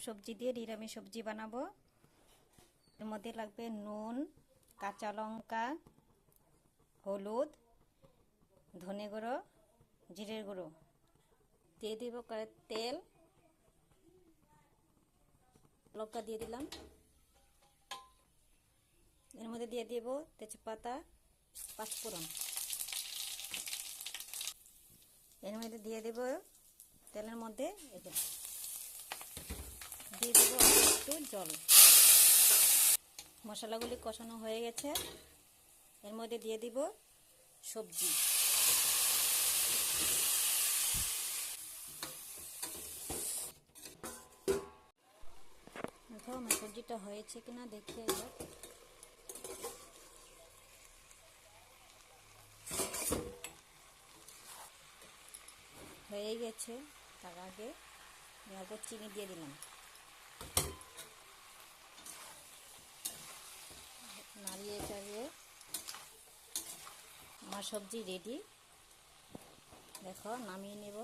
সবজি দিয়ে নিরামিষ সবজি বানাবো। এর মধ্যে লাগবে নুন, কাঁচা লঙ্কা, হলুদ, ধনে গুঁড়ো, জিরের গুঁড়ো। দিয়ে দিব তেল, লঙ্কা দিয়ে দিলাম। এর মধ্যে দিয়ে দিব তেজপাতা, পাঁচফোড়ন। এর মধ্যে দিয়ে দেব তেলের মধ্যে দিয়ে দেব একটু জল। মশলাগুলি কষানো হয়ে গেছে। এর মধ্যে দিয়ে দিব সবজি। দেখো আমার সবজিটা হয়েছে কিনা দেখি এবার। হয়ে গেছে। তার আগে অল্প চিনি দিয়ে দিলাম। নাড়িয়ে চাড়িয়ে আমার সবজি রেডি। দেখো নামিয়ে নেব।